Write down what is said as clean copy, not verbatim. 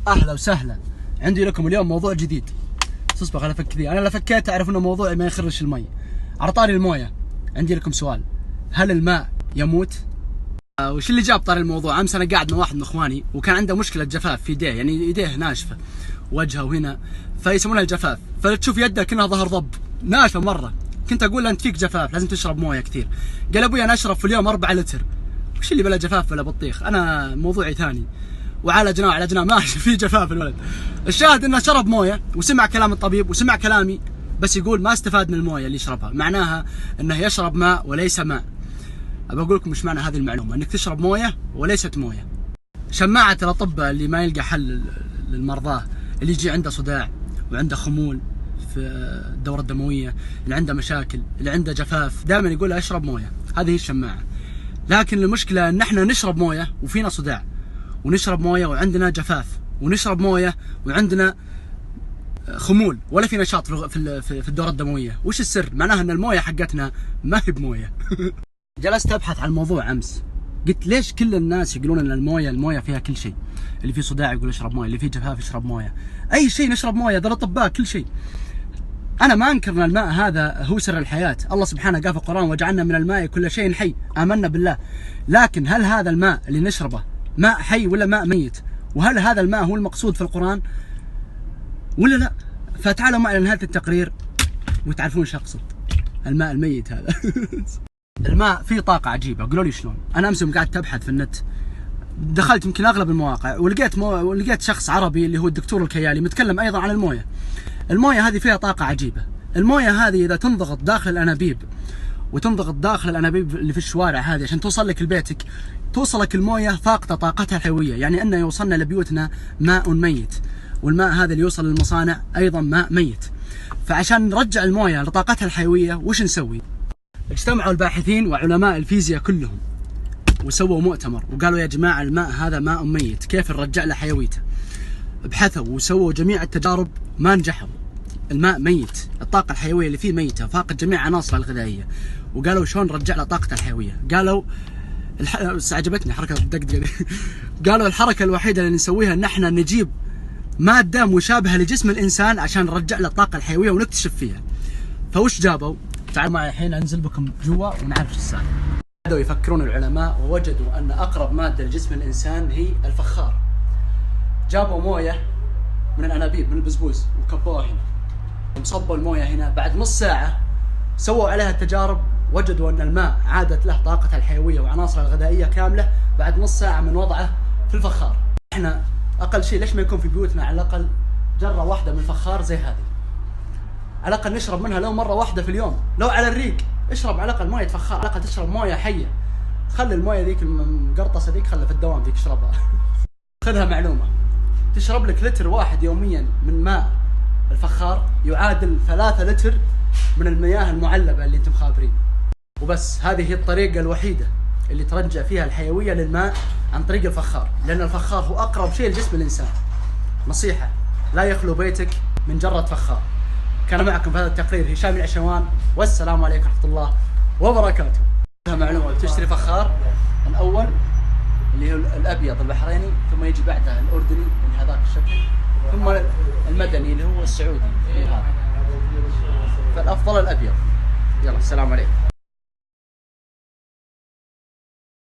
اهلا وسهلا. عندي لكم اليوم موضوع جديد. تصبغ على فك ذي، انا لا فكيت اعرف انه موضوع ما يخرش المي. على طاري المويه، عندي لكم سؤال: هل الماء يموت؟ وش اللي جاب طاري الموضوع؟ امس انا قاعد مع واحد من اخواني وكان عنده مشكله جفاف في يديه، يعني يديه ناشفه وجهه وهنا، فيسمونها الجفاف. فتشوف يده كأنها ظهر ضب، ناشفه مره. كنت اقول له انت فيك جفاف لازم تشرب مويه كثير. قال ابوي انا اشرب في اليوم 4 لتر. وش اللي بلا جفاف بلا بطيخ؟ انا موضوعي ثاني. وعالجناه ماشي في جفاف الولد. الشاهد انه شرب مويه وسمع كلام الطبيب وسمع كلامي، بس يقول ما استفاد من المويه اللي يشربها، معناها انه يشرب ماء وليس ماء. ابى اقول لكم ايش معنى هذه المعلومه، انك تشرب مويه وليست مويه. شماعه الاطباء اللي ما يلقى حل للمرضاه، اللي يجي عنده صداع وعنده خمول في الدوره الدمويه، اللي عنده مشاكل، اللي عنده جفاف، دائما يقول له اشرب مويه. هذه هي الشماعه. لكن المشكله ان احنا نشرب مويه وفينا صداع، ونشرب مويه وعندنا جفاف، ونشرب مويه وعندنا خمول، ولا في نشاط في الدوره الدمويه. وش السر؟ معناها ان المويه حقتنا ما هي بمويه. جلست ابحث عن الموضوع امس، قلت ليش كل الناس يقولون ان المويه فيها كل شيء؟ اللي فيه صداع يقول اشرب مويه، اللي فيه جفاف يشرب مويه، اي شيء نشرب مويه، ذا الاطباء كل شيء. انا ما انكر ان الماء هذا هو سر الحياه، الله سبحانه قال في القران وجعلنا من الماء كل شيء حي، امنا بالله. لكن هل هذا الماء اللي نشربه ماء حي ولا ماء ميت؟ وهل هذا الماء هو المقصود في القران ولا لا؟ فتعالوا معي لنهايه التقرير وتعرفون ايش اقصد. الماء الميت هذا. الماء فيه طاقه عجيبه، قولوا لي شلون. انا امس يوم قعدت ابحث في النت، دخلت يمكن اغلب المواقع ولقيت شخص عربي اللي هو الدكتور الكيالي متكلم ايضا عن المويه. المويه هذه فيها طاقه عجيبه. المويه هذه اذا تنضغط داخل الانابيب، وتنضغط داخل الانابيب اللي في الشوارع هذه عشان توصل لك لبيتك، توصلك المويه فاقده طاقتها الحيويه، يعني انه يوصلنا لبيوتنا ماء ميت، والماء هذا اللي يوصل للمصانع ايضا ماء ميت. فعشان نرجع المويه لطاقتها الحيويه وش نسوي؟ اجتمعوا الباحثين وعلماء الفيزياء كلهم وسووا مؤتمر وقالوا يا جماعه الماء هذا ماء ميت، كيف نرجع له حيويته؟ ابحثوا وسووا جميع التجارب ما نجحوا. الماء ميت، الطاقة الحيوية اللي فيه ميتة، فاقد جميع عناصره الغذائية. وقالوا شلون نرجع له طاقته الحيوية؟ قالوا عجبتني حركة الدقدقة. قالوا الحركة الوحيدة اللي نسويها ان احنا نجيب مادة مشابهة لجسم الانسان عشان نرجع له الطاقة الحيوية ونكتشف فيها. فوش جابوا؟ تعالوا معي الحين انزل بكم جوا ونعرف ايش السالفة. بدأوا يفكرون العلماء ووجدوا ان اقرب مادة لجسم الانسان هي الفخار. جابوا موية من الانابيب من البزبوز وكبوها هنا، وصبوا المويه هنا. بعد نص ساعه سووا عليها التجارب، وجدوا ان الماء عادت له طاقته الحيويه وعناصره الغذائيه كامله بعد نص ساعه من وضعه في الفخار. احنا اقل شيء ليش ما يكون في بيوتنا على الاقل جره واحده من الفخار زي هذه؟ على الاقل نشرب منها لو مره واحده في اليوم، لو على الريق اشرب على الاقل مويه فخار، على الاقل تشرب مويه حيه. خلي المويه ذيك المقرطسه ذيك خلها في الدوام ذيك اشربها. خذها معلومه، تشرب لك لتر واحد يوميا من ماء الفخار يعادل 3 لتر من المياه المعلبة اللي انتم خابرين. وبس هذه هي الطريقة الوحيدة اللي ترجع فيها الحيوية للماء، عن طريق الفخار، لأن الفخار هو أقرب شيء لجسم الإنسان. نصيحة: لا يخلو بيتك من جرة فخار. كان معكم في هذا التقرير هشام العشوان، والسلام عليكم ورحمة الله وبركاته. معلومة: تشتري فخار الأول اللي هو الأبيض البحريني، ثم يجي بعدها الأردني اللي هذاك الشكل، ثم المدني اللي هو السعودي اللي هذا. فالأفضل الأبيض. يلا السلام عليكم.